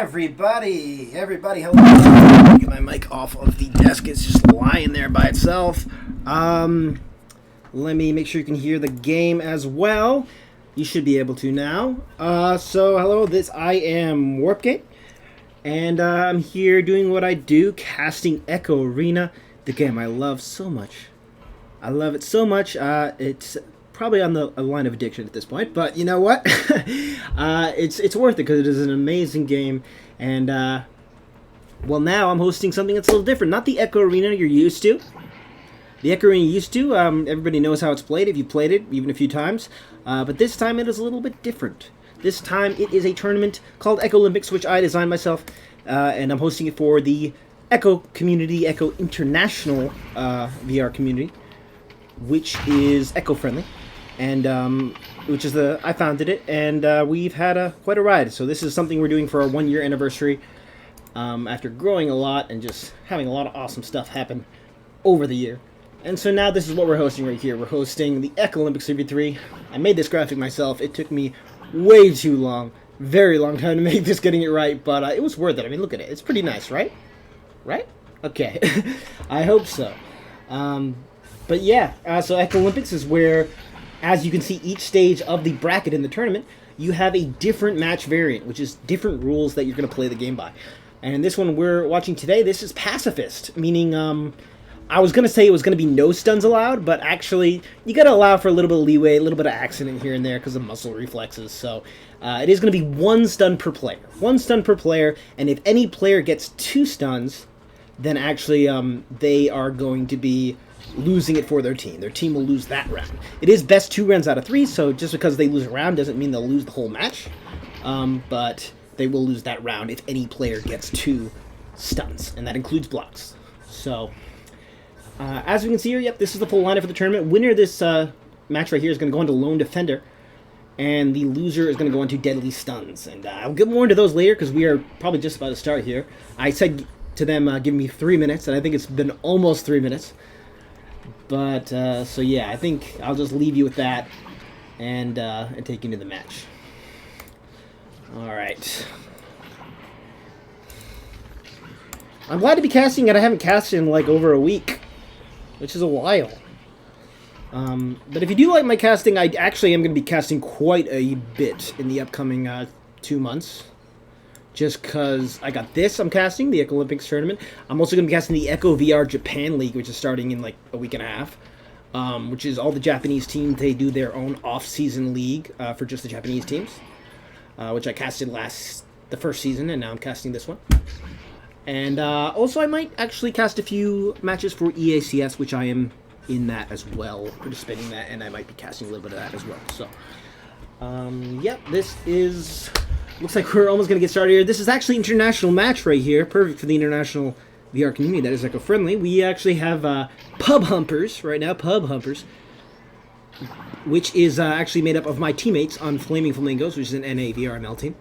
Everybody, hello. Get my mic off of the desk. It's just lying there by itself. Let me make sure you can hear the game as well. You should be able to now. So hello, I am Warpgate, and I'm here doing what I do, casting Echo Arena, the game I love so much. I love it so much. It's probably on the line of addiction at this point, but you know what? It's worth it because it is an amazing game, and well, now I'm hosting something that's a little different. Not the Echo Arena you're used to. The Echo Arena you're used to, everybody knows how it's played if you played it even a few times, but this time it is a little bit different. This time it is a tournament called Echolympics, which I designed myself, and I'm hosting it for the Echo community, Echo International VR community, which is eco-friendly. And I founded it, and we've had quite a ride. So this is something we're doing for our 1-year anniversary. After growing a lot and just having a lot of awesome stuff happen over the year. And so now this is what we're hosting right here. We're hosting the Echolympics Series 3. I made this graphic myself. It took me way too long, very long time to make this, getting it right, but it was worth it. I mean, look at it. It's pretty nice, right? Right? Okay. I hope so. But yeah, so Echolympics is where, as you can see, each stage of the bracket in the tournament, you have a different match variant, which is different rules that you're going to play the game by. And this one we're watching today, this is PACIFIST, meaning, I was going to say it was going to be no stuns allowed, but actually, you got to allow for a little bit of leeway, a little bit of accident here and there because of muscle reflexes. So, it is going to be 1 stun per player. 1 stun per player, and if any player gets 2 stuns, then actually, they are going to be losing it for their team. Their team will lose that round. It is best 2 rounds out of 3, so just because they lose a round doesn't mean they'll lose the whole match. But they will lose that round if any player gets 2 stuns, and that includes blocks. So, as we can see here, yep, this is the full lineup for the tournament. Winner of this match right here is going to go into Lone Defender, and the loser is going to go into Deadly Stuns. And I'll get more into those later because we are probably just about to start here. I said to them, give me 3 minutes, and I think it's been almost 3 minutes. But, so yeah, I think I'll just leave you with that and take you into the match. Alright. I'm glad to be casting it. I haven't casted in like over a week, which is a while. But if you do like my casting, I actually am going to be casting quite a bit in the upcoming 2 months. Just because I got this, I'm casting, the Echolympics tournament. I'm also going to be casting the Echo VR Japan League, which is starting in like a week and a half. Which is all the Japanese teams, they do their own off-season league for just the Japanese teams. Which I casted the first season, and now I'm casting this one. And also I might actually cast a few matches for EACS, which I am in that as well, participating in that, and I might be casting a little bit of that as well. So, yep, this is... Looks like we're almost going to get started here. This is actually an international match right here. Perfect for the international VR community that is eco-friendly. We actually have Pub Humpers right now. Pub Humpers. Which is actually made up of my teammates on Flaming Flamingos, which is an NA VRML team.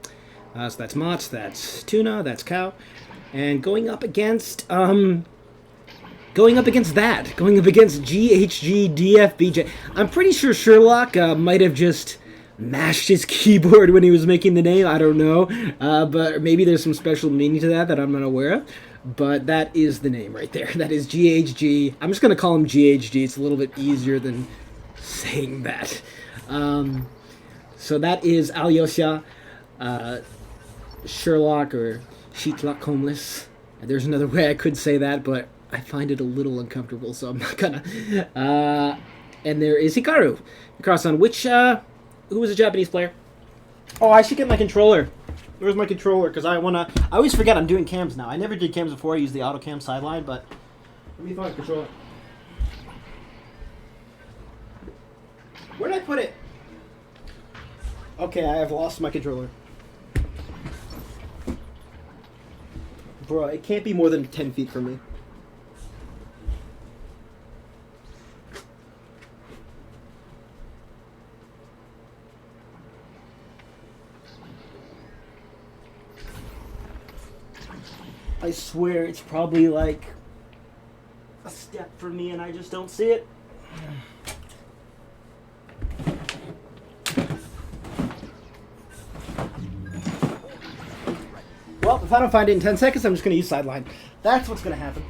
So that's Mott's, that's Tuna, that's Cow. And going up against Ghgdfbj. I'm pretty sure Sherlock might have just mashed his keyboard when he was making the name. I don't know, but maybe there's some special meaning to that I'm not aware of. But that is the name right there. That is GHG. I'm just gonna call him GHG. It's a little bit easier than saying that. So that is Alyosha, Sherlock, or Sheetlock Homeless. There's another way I could say that, but I find it a little uncomfortable, so I'm not gonna. And there is Hikaru. Hikaru-san, who was a Japanese player? Oh, I should get my controller. Where's my controller? Because I always forget I'm doing cams now. I never did cams before. I used the auto cam sideline, but let me find the controller. Where did I put it? Okay, I have lost my controller. Bro, it can't be more than 10 feet from me. I swear it's probably like a step from me and I just don't see it. Well, If I don't find it in 10 seconds, I'm just going to use sideline. That's what's going to happen.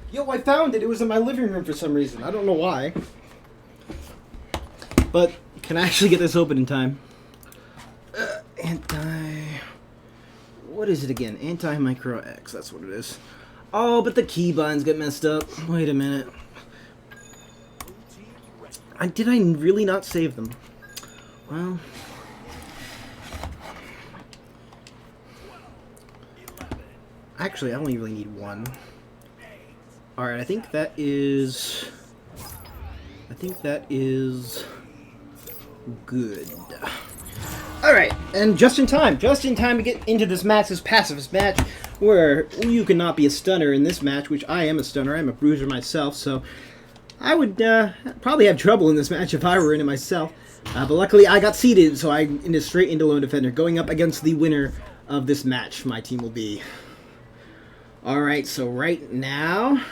Yo, I found it. It was in my living room for some reason. I don't know why. But can I actually get this open in time? What is it again? Anti-micro X. That's what it is. Oh, but the keybinds get messed up. Wait a minute. Did I really not save them? Well... Actually, I only really need one. Alright, I think that is good. Alright, and just in time to get into this match, this pacifist match, where you cannot be a stunner in this match, which I am a stunner, I'm a bruiser myself, so I would probably have trouble in this match if I were in it myself. But luckily I got seeded, so I ended straight into lone defender, going up against the winner of this match, my team will be. Alright, so right now...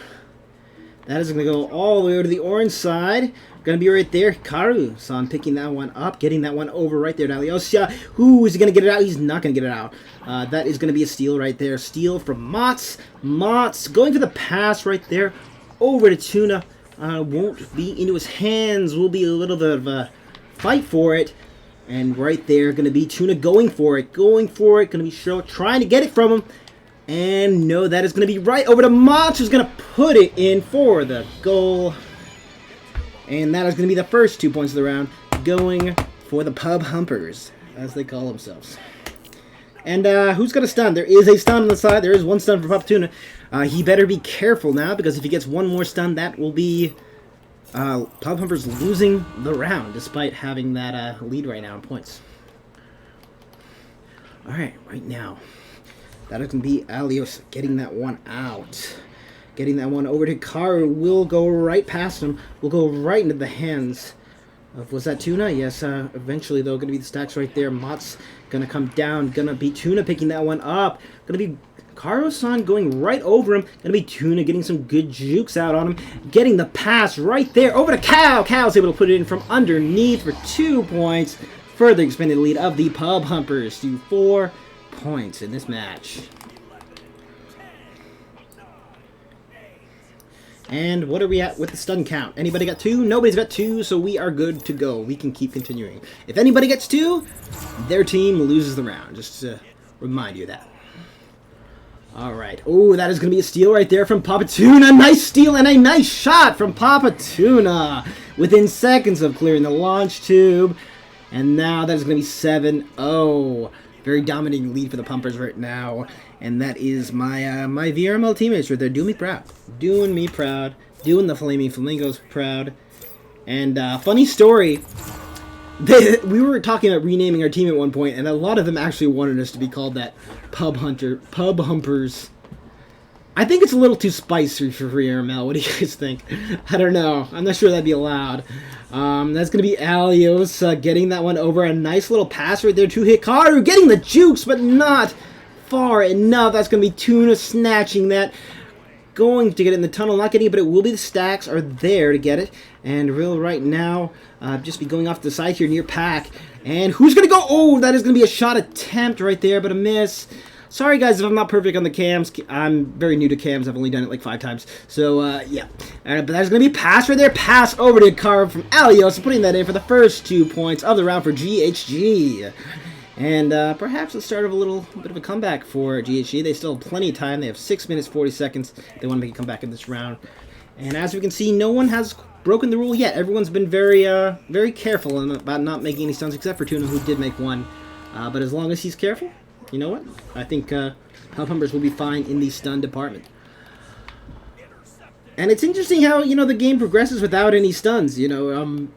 That is going to go all the way over to the orange side. Going to be right there. Hikaru-san picking that one up. Getting that one over right there to Alyosha. Who is he going to get it out? He's not going to get it out. That is going to be a steal right there. Steal from Mats. Mats going for the pass right there. Over to Tuna. Won't be into his hands. Will be a little bit of a fight for it. And right there going to be Tuna going for it. Going for it. Going to be Cheryl trying to get it from him. And no, that is going to be right over to Mats, who's going to put it in for the goal. And that is going to be the first 2 points of the round, going for the Pub Humpers, as they call themselves. And who's got a stun? There is a stun on the side. There is one stun for Papa Tuna. He better be careful now, because if he gets one more stun, that will be Pub Humpers losing the round, despite having that lead right now in points. Alright, right now. That is going to be Alios getting that one out. Getting that one over to Hikaru. Will go right past him. Will go right into the hands of, was that Tuna? Yes, eventually though, going to be the stacks right there. Mott's going to come down. Going to be Tuna picking that one up. Going to be Hikaru-san going right over him. Going to be Tuna getting some good jukes out on him. Getting the pass right there over to Cow. Cow's able to put it in from underneath for 2 points. Further expanded the lead of the Pub Humpers to 4 points in this match. And what are we at with the stun count? Anybody got 2? Nobody's got 2, so we are good to go. We can keep continuing. If anybody gets 2, their team loses the round. Just to remind you of that. Alright. Oh, that is going to be a steal right there from Papa Tuna. Nice steal and a nice shot from Papa Tuna. Within seconds of clearing the launch tube. And now that is going to be 7-0. Very dominating lead for the Pumpers right now. And that is my my VRML teammates right there. Doing me proud. Doing me proud. Doing the Flaming Flamingos proud. And funny story. We were talking about renaming our team at one point, and a lot of them actually wanted us to be called that Pub Humpers. I think it's a little too spicy for VRML. What do you guys think? I don't know. I'm not sure that'd be allowed. That's going to be Alios getting that one over. A nice little pass right there to Hikaru. Getting the jukes, but not far enough. That's going to be Tuna snatching that. Going to get it in the tunnel. Not getting it, but it will be the stacks are there to get it. And real right now, just be going off to the side here near Pack. And who's going to go? Oh, that is going to be a shot attempt right there, but a miss. Sorry guys if I'm not perfect on the cams. I'm very new to cams. I've only done it like 5 times. So, yeah. But there's going to be a pass right there. Pass over to Hikaru from Alios. Putting that in for the first 2 points of the round for GHG. And perhaps the start of a little bit of a comeback for GHG. They still have plenty of time. They have 6 minutes, 40 seconds. They want to make a comeback in this round. And as we can see, no one has broken the rule yet. Everyone's been very very careful about not making any stuns except for Tuna, who did make one. But as long as he's careful, you know what? I think Humpers will be fine in the stun department. And it's interesting how, you know, the game progresses without any stuns. You know,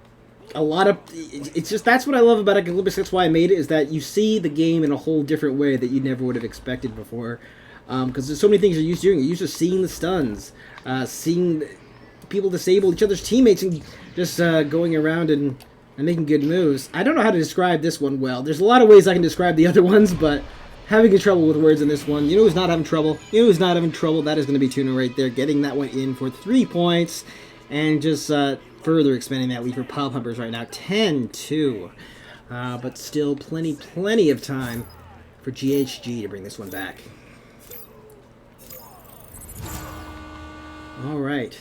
a lot of... It's just, that's what I love about Echolympics. That's why I made it, is that you see the game in a whole different way that you never would have expected before. Because there's so many things you're used to doing. You're used to seeing the stuns, seeing people disable each other's teammates, and just going around and and making good moves. I don't know how to describe this one well. There's a lot of ways I can describe the other ones, but having trouble with words in this one. You know who's not having trouble? You know who's not having trouble? That is going to be Tuna right there, getting that one in for 3 points, and just further expanding that lead for Pub Humpers right now, 10-2. But still plenty of time for GHG to bring this one back. All right.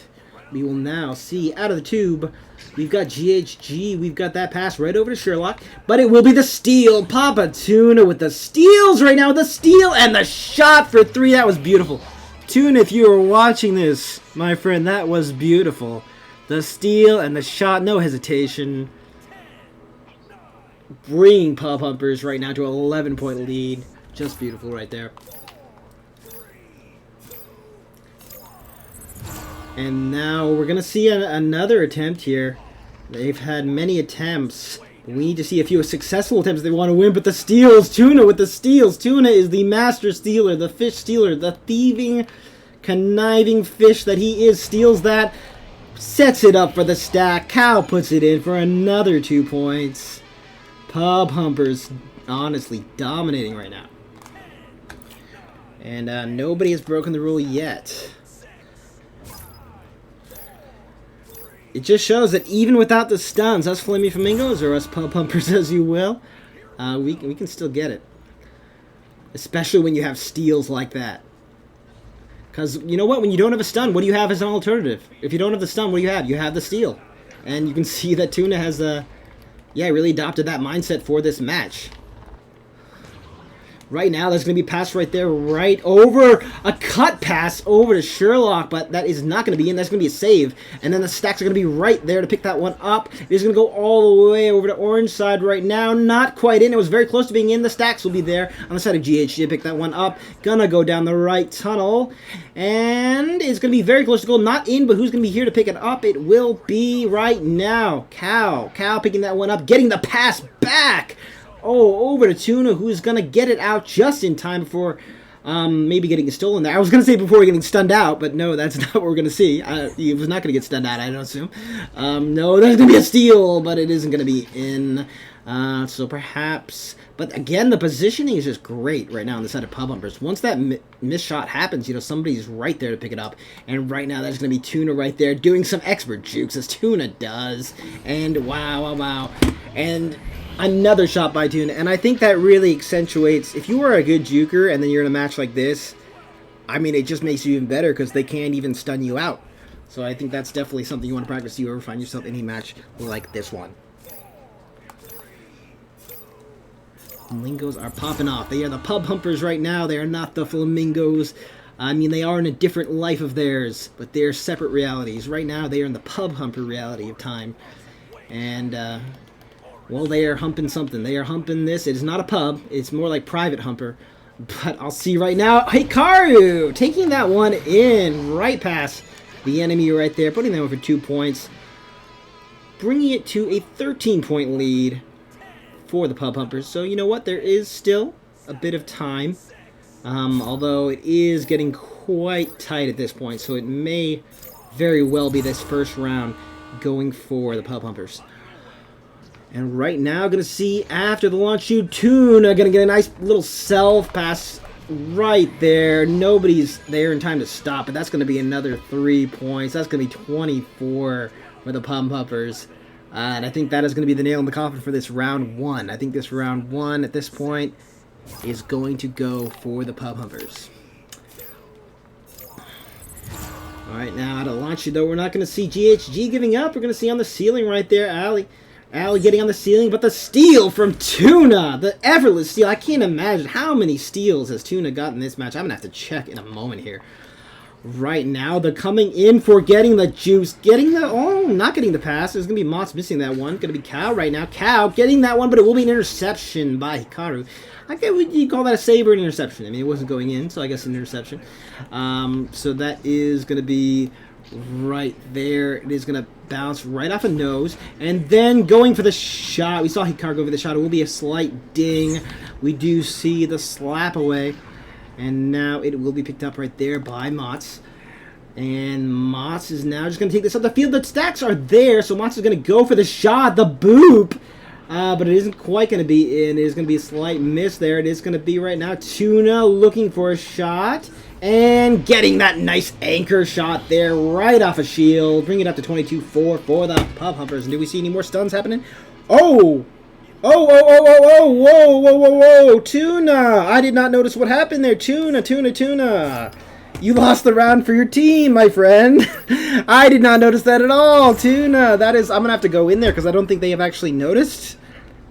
We will now see out of the tube. We've got GHG. We've got that pass right over to Sherlock. But it will be the steal. Papa Tuna with the steals right now. The steal and the shot for 3. That was beautiful. Tuna, if you were watching this, my friend, that was beautiful. The steal and the shot. No hesitation. Bringing Pub Humpers right now to an 11-point lead. Just beautiful right there. And now we're going to see another attempt here. They've had many attempts. We need to see a few successful attempts if they want to win. But the steals, Tuna with the steals. Tuna is the master stealer, the fish stealer, the thieving, conniving fish that he is. Steals that, sets it up for the stack. Cow puts it in for another 2 points. Pub Humpers honestly dominating right now. And nobody has broken the rule yet. It just shows that even without the stuns, us Flammy Flamingos, or us Pub Humpers as you will, we can still get it. Especially when you have steals like that. Because, you know what, when you don't have a stun, what do you have as an alternative? If you don't have the stun, what do you have? You have the steal. And you can see that Tuna has, really adopted that mindset for this match. Right now, there's going to be a pass right there, right over, a cut pass over to Sherlock, but that is not going to be in. That's going to be a save. And then the stacks are going to be right there to pick that one up. It's going to go all the way over to orange side right now. Not quite in. It was very close to being in. The stacks will be there on the side of GHG to pick that one up. Gonna go down the right tunnel. And it's going to be very close to goal. Not in, but who's going to be here to pick it up? It will be right now. Cow picking that one up, getting the pass back. Oh, over to Tuna, who's going to get it out just in time before maybe getting stolen there. I was going to say before getting stunned out, but no, that's not what we're going to see. He was not going to get stunned out, I don't assume. No, there's going to be a steal, but it isn't going to be in. So perhaps... But again, the positioning is just great right now on the side of Pub Humpers. Once that missed shot happens, somebody's right there to pick it up. And right now, that's going to be Tuna right there doing some expert jukes, as Tuna does. And wow. And... another shot by Tuna, and I think that really accentuates, if you are a good juker and then you're in a match like this, I mean, it just makes you even better because they can't even stun you out. So I think that's definitely something you want to practice if you ever find yourself in a match like this one. Flamingos are popping off. They are the Pub Humpers right now. They are not the Flamingos. I mean, they are in a different life of theirs, but they're separate realities. Right now, they are in the Pub Humper reality of time. And, well, they are humping something. They are humping this. It is not a pub. It's more like private humper. But I'll see right now. Hikaru taking that one in right past the enemy right there. Putting that one for 2 points. Bringing it to a 13-point lead for the Pub Humpers. So, you know what? There is still a bit of time. Although it is getting quite tight at this point. So it may very well be this first round going for the Pub Humpers. And right now, going to see after the launch shoot, Tuna going to get a nice little self pass right there. Nobody's there in time to stop it. That's going to be another 3 points. That's going to be 24 for the Pub Humpers. And I think that is going to be the nail in the coffin for this round 1. I think this round 1 at this point is going to go for the Pub Humpers. Alright, now at a launch shoot, though, we're not going to see GHG giving up. We're going to see on the ceiling right there, Ali getting on the ceiling, but the steal from Tuna, the effortless steal. I can't imagine how many steals has Tuna got in this match. I'm going to have to check in a moment here. Right now, they're coming in for getting the juice, not getting the pass. There's going to be Mott's missing that one. Going to be Cow right now. Cow getting that one, but it will be an interception by Hikaru. I guess you call that a save or an interception. I mean, it wasn't going in, so I guess an interception. So that is going to be right there. It is going to bounce right off a nose, and then going for the shot. We saw Hikaru go for the shot. It will be a slight ding. We do see the slap away, and now it will be picked up right there by Motts. And Moss is now just going to take this up the field. The stacks are there, so Moss is going to go for the shot, the boop. But it isn't quite going to be in. It is going to be a slight miss there. It is going to be right now Tuna looking for a shot. And getting that nice anchor shot there right off a shield. Bring it up to 22-4 for the Pub Humpers. And do we see any more stuns happening? Oh! Whoa. Tuna! I did not notice what happened there. Tuna. You lost the round for your team, my friend. I did not notice that at all. Tuna. That is, I'm going to have to go in there because I don't think they have actually noticed.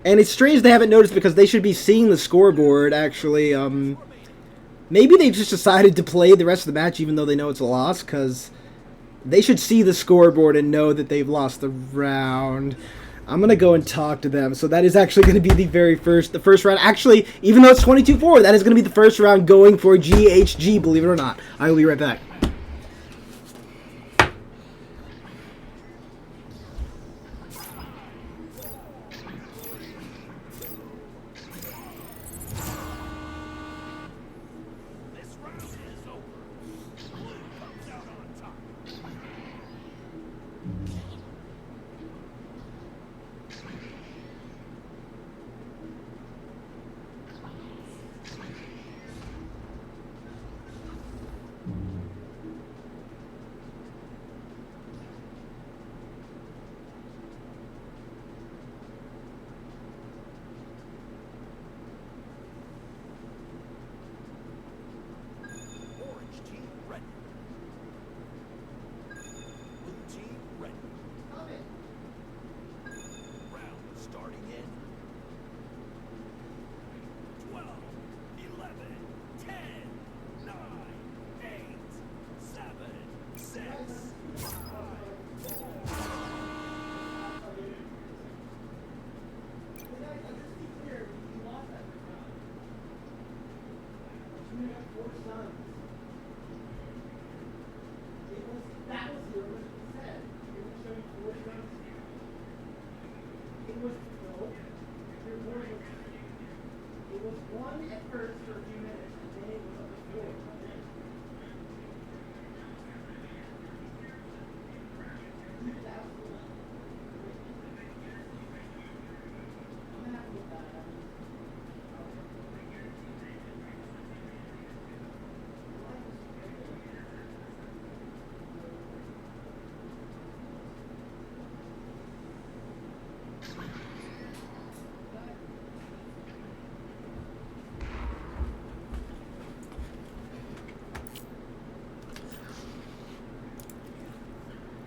And it's strange they haven't noticed because they should be seeing the scoreboard, actually. Maybe they just decided to play the rest of the match even though they know it's a loss, because they should see the scoreboard and know that they've lost the round. I'm going to go and talk to them. So that is actually going to be the first round. Actually, even though it's 22-4, that is going to be the first round going for GHG, believe it or not. I will be right back.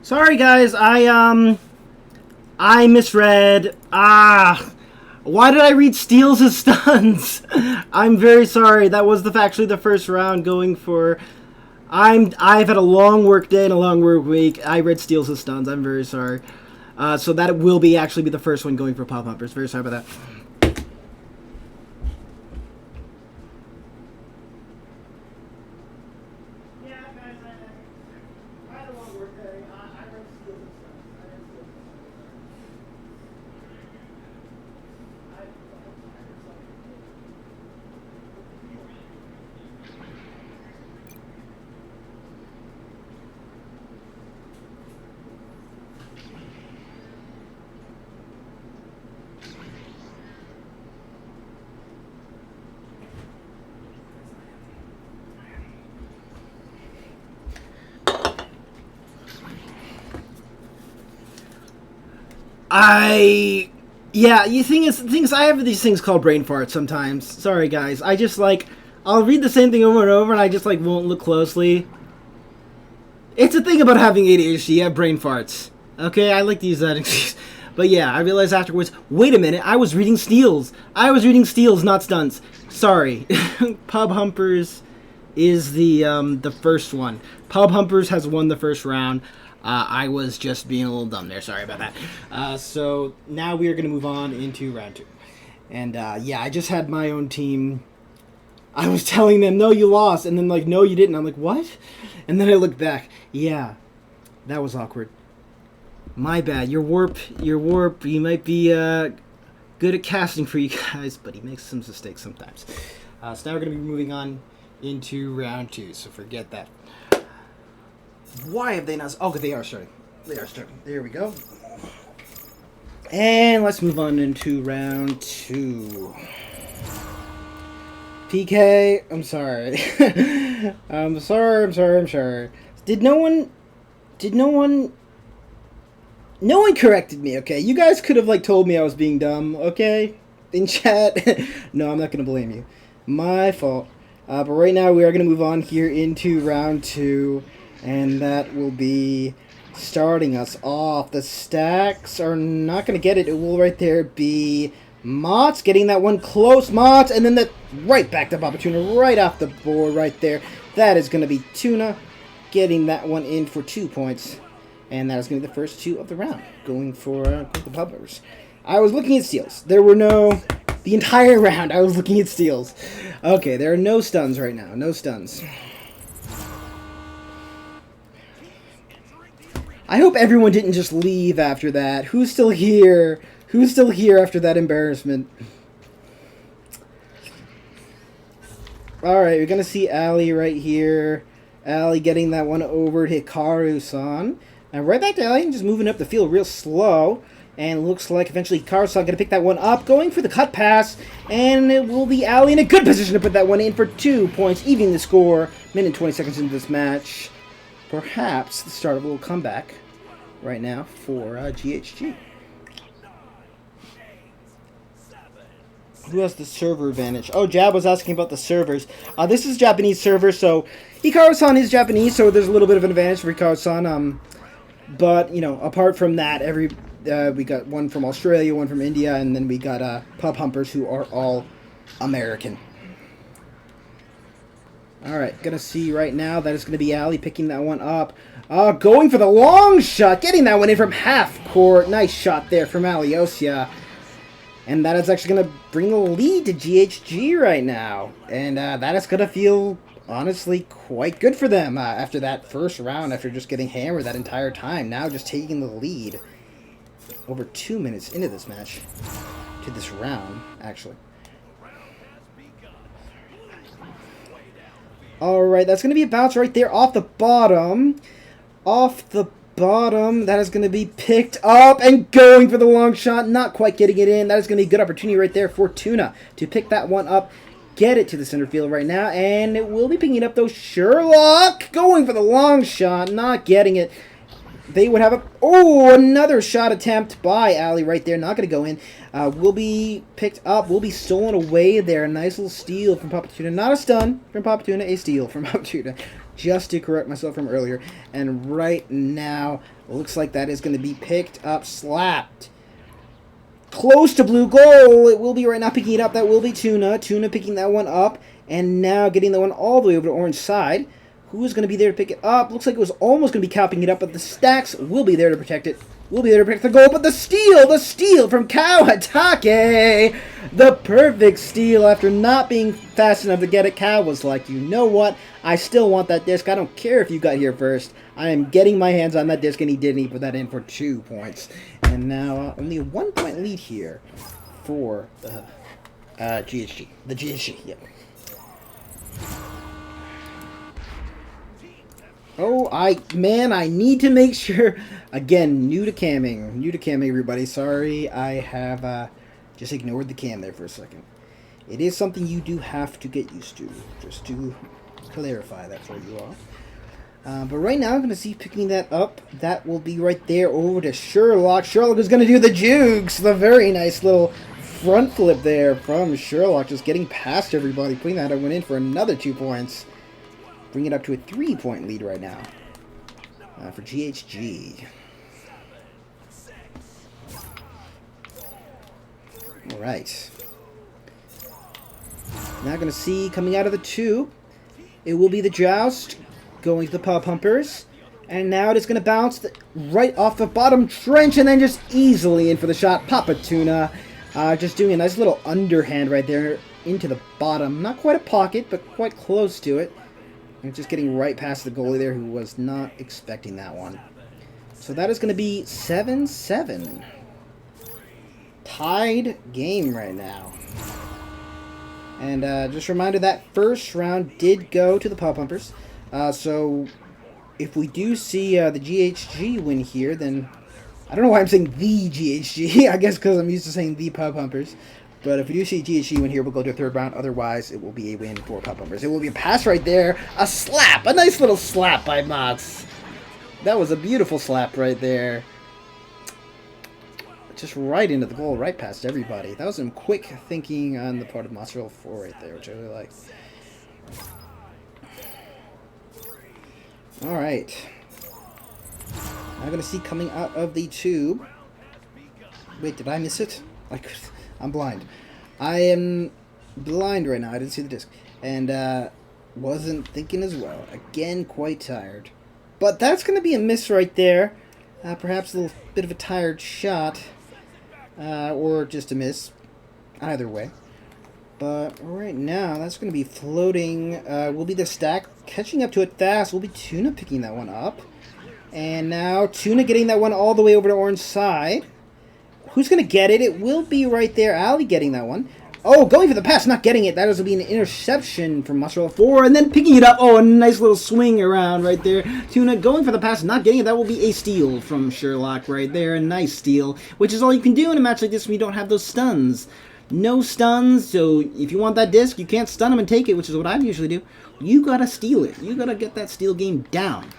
Sorry, guys. I misread. Why did I read steals as stuns? I'm very sorry. That was actually the first round going for. I've had a long work day and a long work week. I read steals as stuns. I'm very sorry. So that will actually be the first one going for Pop Humpers. Very sorry about that. I have these things called brain farts sometimes. Sorry, guys. I'll read the same thing over and over, and I just, won't look closely. It's a thing about having ADHD. You have brain farts. Okay, I like to use that excuse. But yeah, I realized afterwards, wait a minute, I was reading steals. I was reading steals, not stunts. Sorry. Pub Humpers is the first one. Pub Humpers has won the first round. I was just being a little dumb there. Sorry about that. So now we are going to move on into round 2. And yeah, I just had my own team. I was telling them, no, you lost. And then no, you didn't. I'm like, what? And then I looked back. Yeah, that was awkward. My bad. Your warp. You might be good at casting for you guys, but he makes some mistakes sometimes. So now we're going to be moving on into round 2. So forget that. Why have they not? Oh, they are starting. They are starting. There we go. And let's move on into round 2. PK, I'm sorry. I'm sorry. No one corrected me, okay? You guys could have, like, told me I was being dumb, okay? In chat. No, I'm not going to blame you. My fault. But right now we are going to move on here into round 2. And that will be starting us off. The stacks are not going to get it. It will right there be Mott's getting that one close. Mott's, and then that right back to Papa Tuna right off the board right there. That is going to be Tuna getting that one in for 2 points. And that is going to be the first 2 of the round, going for the Pubbers. I was looking at steals. There were no... The entire round, I was looking at steals. Okay, there are no stuns right now. No stuns. I hope everyone didn't just leave after that. Who's still here? Who's still here after that embarrassment? Alright, we're going to see Ali right here. Ali getting that one over to Hikaru-san. And right back to Ali, just moving up the field real slow. And looks like eventually Hikaru-san going to pick that one up. Going for the cut pass. And it will be Ali in a good position to put that one in for 2 points. Evening the score. Minute and 20 seconds into this match. Perhaps the start of a little comeback right now for GHG. Who has the server advantage? Oh, Jab was asking about the servers. This is Japanese server, so Hikaru-san is Japanese, so there's a little bit of an advantage for Hikaru-san. But, you know, apart from that, we got one from Australia, one from India, and then we got Humpers, who are all American. Alright, gonna see right now that it's gonna be Ali picking that one up. Going for the long shot, getting that one in from half court. Nice shot there from Aliosia. And that is actually gonna bring the lead to GHG right now. And that is gonna feel, honestly, quite good for them after that first round, after just getting hammered that entire time. Now just taking the lead over 2 minutes into this match. To this round, actually. Alright, that's going to be a bounce right there off the bottom. Off the bottom. That is going to be picked up and going for the long shot. Not quite getting it in. That is going to be a good opportunity right there for Tuna to pick that one up. Get it to the center field right now. And it will be picking it up, though. Sherlock going for the long shot. Not getting it. They would have a... Oh, another shot attempt by Ali right there. Not going to go in. Will be picked up. Will be stolen away there. A nice little steal from Papa Tuna. Not a stun from Papa Tuna. A steal from Papa Tuna. Just to correct myself from earlier. And right now, looks like that is going to be picked up. Slapped. Close to blue goal. It will be right now picking it up. That will be Tuna. Tuna picking that one up. And now getting that one all the way over to orange side. Who's going to be there to pick it up? Looks like it was almost going to be capping it up, but the stacks will be there to protect it. Will be there to protect the goal, but the steal from Kawatake! The perfect steal after not being fast enough to get it. Cow was like, you know what? I still want that disc. I don't care if you got here first. I am getting my hands on that disc, and he didn't. He put that in for 2 points. And now only a 1 point lead here for GHG. The GHG, yep. Oh, I need to make sure. Again, new to camming, everybody. Sorry, I have just ignored the cam there for a second. It is something you do have to get used to, just to clarify that for you all. But right now, I'm going to see picking that up. That will be right there over to Sherlock. Sherlock is going to do the jukes. The very nice little front flip there from Sherlock, just getting past everybody, putting that one in for another 2 points. Bring it up to a 3 point lead right now for GHG. All right. Now going to see coming out of the tube, it will be the Joust going to the Pub Humpers. And now it is going to bounce right off the bottom trench and then just easily in for the shot. Papa Tuna just doing a nice little underhand right there into the bottom. Not quite a pocket, but quite close to it. And just getting right past the goalie there who was not expecting that one. So that is going to be 7-7. Tied game right now. And just a reminder, that first round did go to the Pub Humpers. So if we do see the GHG win here, then I don't know why I'm saying the GHG. I guess because I'm used to saying the Pub Humpers. But if we do see GHG win here, we'll go to a third round. Otherwise, it will be a win for Pub Humpers. It will be a pass right there. A slap. A nice little slap by Mott's. That was a beautiful slap right there. Just right into the goal, right past everybody. That was some quick thinking on the part of Mozzarella 4 right there, which I really like. Alright. I'm going to see coming out of the tube. Wait, did I miss it? I'm blind. I am blind right now. I didn't see the disc. And wasn't thinking as well. Again, quite tired. But that's going to be a miss right there. Perhaps a little bit of a tired shot. Or just a miss. Either way. But right now, that's going to be floating. Will be the stack. Catching up to it fast will be Tuna picking that one up. And now Tuna getting that one all the way over to orange side. Who's going to get it? It will be right there. Ali getting that one. Oh, going for the pass, not getting it. That is going to be an interception from Mozzarella 4. And then picking it up. Oh, a nice little swing around right there. Tuna going for the pass, not getting it. That will be a steal from Sherlock right there. A nice steal, which is all you can do in a match like this when you don't have those stuns. No stuns, so if you want that disc, you can't stun them and take it, which is what I usually do. You got to steal it. You got to get that steal game down.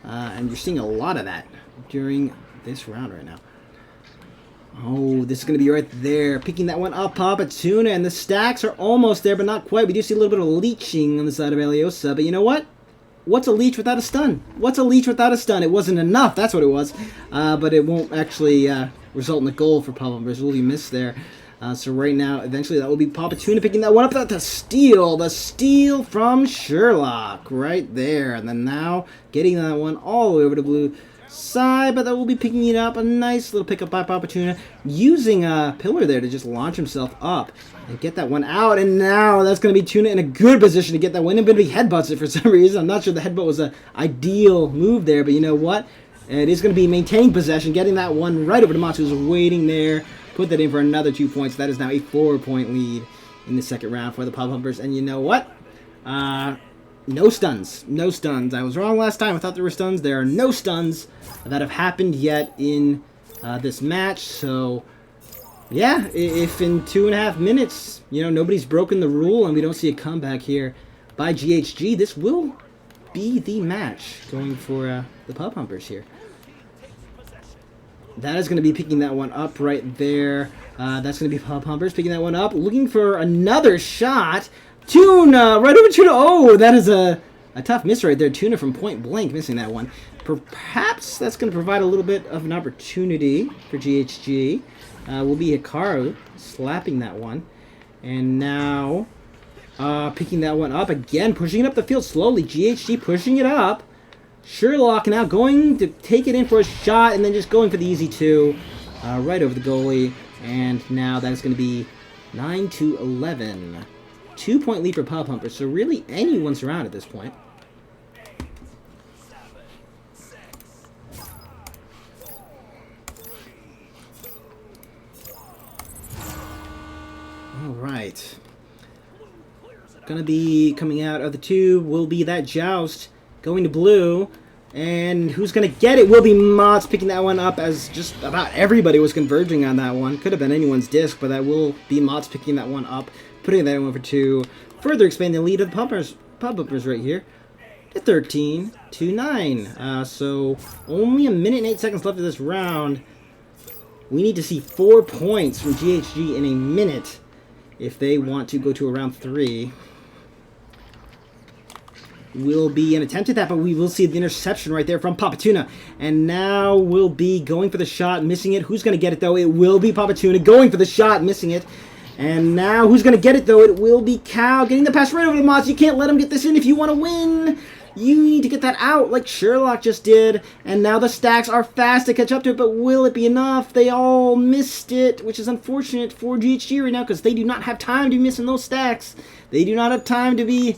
And you're seeing a lot of that during this round right now. Oh, this is going to be right there. Picking that one up, Papa Tuna, and the stacks are almost there, but not quite. We do see a little bit of leeching on the side of Aliosa, but you know what? What's a leech without a stun? What's a leech without a stun? It wasn't enough, that's what it was. But it won't actually result in a goal for Papa Humpers. Will be missed there. So right now, eventually that will be Papa Tuna picking that one up. That's the steal from Sherlock right there. And then now getting that one all the way over to blue side, but that will be picking it up. A nice little pickup by Papa Tuna, using a pillar there to just launch himself up and get that one out. And now that's going to be Tuna in a good position to get that win. But he headbutts it for some reason. I'm not sure the headbutt was an ideal move there, but you know what? It is going to be maintaining possession, getting that one right over to Matsu, who's waiting there. Put that in for another 2 points. That is now a 4-point lead in the second round for the Pub Humpers. And you know what? No stuns. No stuns. I was wrong last time. I thought there were stuns. There are no stuns that have happened yet in this match. So, yeah, if in 2.5 minutes, you know, nobody's broken the rule and we don't see a comeback here by GHG, this will be the match going for the Pub Humpers here. That is going to be picking that one up right there. That's going to be Pub Humpers picking that one up. Looking for another shot. Tuna! Right over Tuna. Oh, that is a tough miss right there. Tuna from point blank missing that one. Perhaps that's going to provide a little bit of an opportunity for GHG. Will be Hikaru slapping that one. And now picking that one up again. Pushing it up the field slowly. GHG pushing it up. Sherlock now going to take it in for a shot and then just going for the easy 2 right over the goalie. And now that is going to be 9-11. 2-point lead for Pub Humpers, so really anyone's around at this point. Alright. Gonna be coming out of the tube will be that Joust going to blue. And who's going to get it will be Mott's picking that one up, as just about everybody was converging on that one. Could have been anyone's disc, but that will be Mott's picking that one up, putting that one for 2. Further expanding the lead of the Pub Humpers right here to 13-9. So only a minute and 8 seconds left of this round. We need to see 4 points from GHG in a minute if they want to go to a round 3. Will be an attempt at that, but we will see the interception right there from Papa Tuna. And now we'll be going for the shot, missing it. Who's going to get it, though? It will be Papa Tuna going for the shot, missing it. And now who's going to get it, though? It will be Cal getting the pass right over to Mott's. You can't let him get this in if you want to win. You need to get that out like Sherlock just did. And now the stacks are fast to catch up to it, but will it be enough? They all missed it, which is unfortunate for GHG right now because they do not have time to be missing those stacks. They do not have time to be...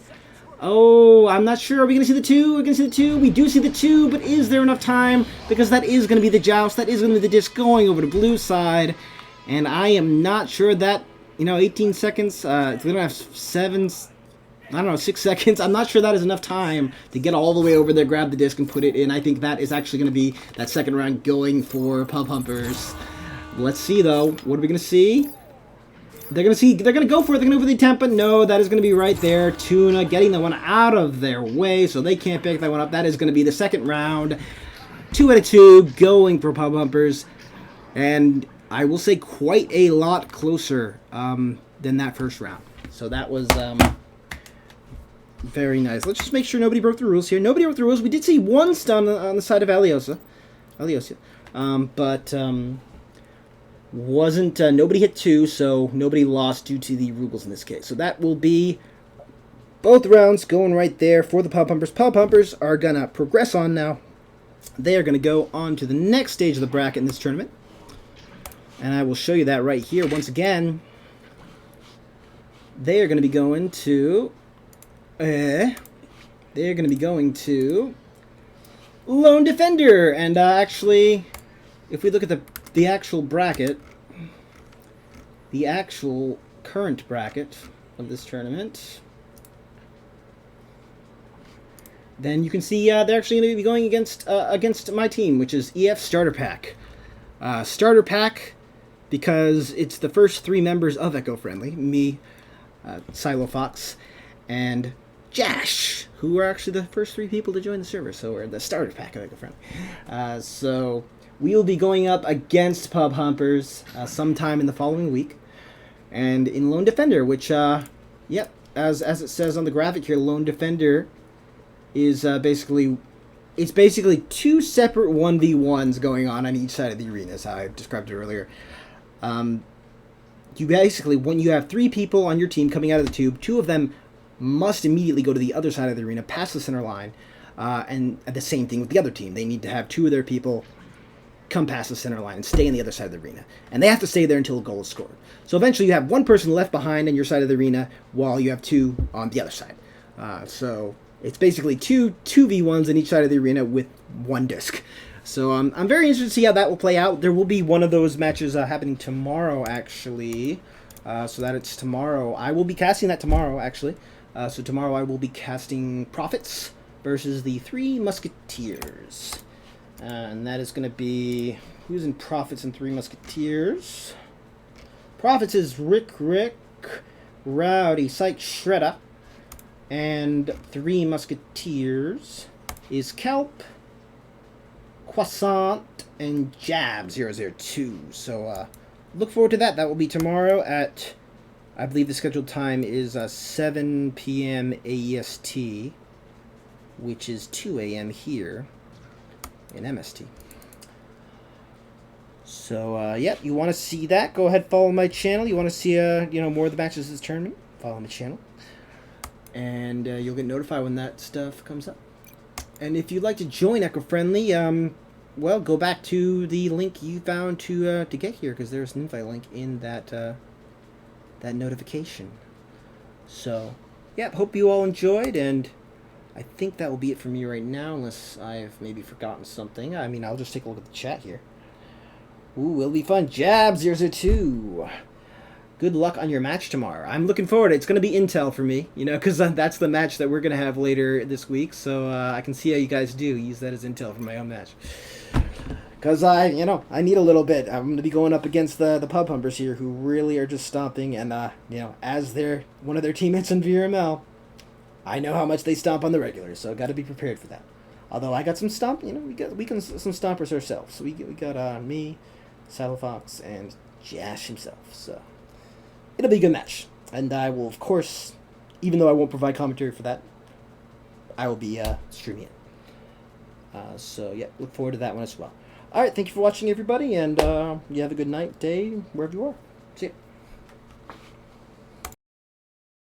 Oh, I'm not sure. Are we going to see the 2? We're going to see the 2. We do see the 2, but is there enough time? Because that is going to be the Joust. That is going to be the disc going over to blue side. And I am not sure that, 18 seconds. They don't have 7 I don't know, 6 seconds. I'm not sure that is enough time to get all the way over there, grab the disc, and put it in. I think that is actually going to be that second round going for Humpers. Let's see, though. What are we going to see? They're going to go for it. They're going to go for the attempt, but no, that is going to be right there. Tuna getting the one out of their way, so they can't pick that one up. That is going to be the second round. 2 out of 2 going for Humpers. And I will say quite a lot closer than that first round. So that was very nice. Let's just make sure nobody broke the rules here. Nobody broke the rules. We did see one stun on the side of Aliosia. But wasn't nobody hit 2, so nobody lost due to the rules in this case. So that will be both rounds going right there for the Humpers. Humpers are going to progress on now. They are going to go on to the next stage of the bracket in this tournament. And I will show you that right here. Once again, they are going to be going to... they're going to be going to Lone Defender. And actually, if we look at the actual bracket, the actual current bracket of this tournament, then you can see they're actually going to be going against my team, which is EF Starter Pack. Starter Pack because it's the first 3 members of Echo Friendly, me, Silo Fox, and Jash, who are actually the first 3 people to join the server, so we're the Starter Pack of Echo Friendly. So we will be going up against Humpers sometime in the following week, and in Lone Defender, which, yep, as it says on the graphic here, Lone Defender is basically 2 separate 1v1s going on each side of the arena, as I described it earlier. You basically, when you have 3 people on your team coming out of the tube, 2 of them must immediately go to the other side of the arena, past the center line, and the same thing with the other team. They need to have 2 of their people come past the center line and stay on the other side of the arena. And they have to stay there until a goal is scored. So eventually you have 1 person left behind on your side of the arena while you have 2 on the other side. So it's basically 2v1s on each side of the arena with 1 disc. So I'm very interested to see how that will play out. There will be one of those matches happening tomorrow, actually. So that it's tomorrow. I will be casting that tomorrow, actually. So tomorrow I will be casting Prophets versus the 3 Musketeers. And that is going to be... Who's in Prophets and 3 Musketeers? Prophets is Rick, Rowdy, Psych, Shredder. And 3 Musketeers is Kelp, Croissant, and Jab002. So look forward to that. That will be tomorrow at, I believe the scheduled time is 7 p.m. AEST, which is 2 a.m. here in MST. So, yep, you want to see that, go ahead, follow my channel. You want to see, more of the matches of this tournament, follow my channel. And you'll get notified when that stuff comes up. And if you'd like to join Echo Friendly, well, go back to the link you found to get here, because there's an invite link in that that notification. So, yeah, hope you all enjoyed, and I think that will be it for me right now, unless I've maybe forgotten something. I mean, I'll just take a look at the chat here. Ooh, it'll be fun. Jab002. Good luck on your match tomorrow. I'm looking forward. It's going to be Intel for me, because that's the match that we're going to have later this week. So I can see how you guys do. Use that as Intel for my own match. Because I need a little bit. I'm going to be going up against the Humpers here, who really are just stomping. And, as one of their teammates in VRML, I know how much they stomp on the regulars. So got to be prepared for that. Although I got some stomp, we got some stompers ourselves. So we got me, Saddle Fox, and Jash himself. So it'll be a good match. And I will, of course, even though I won't provide commentary for that, I will be streaming it. So, yeah, look forward to that one as well. Alright, thank you for watching, everybody, and you have a good night, day, wherever you are. See ya.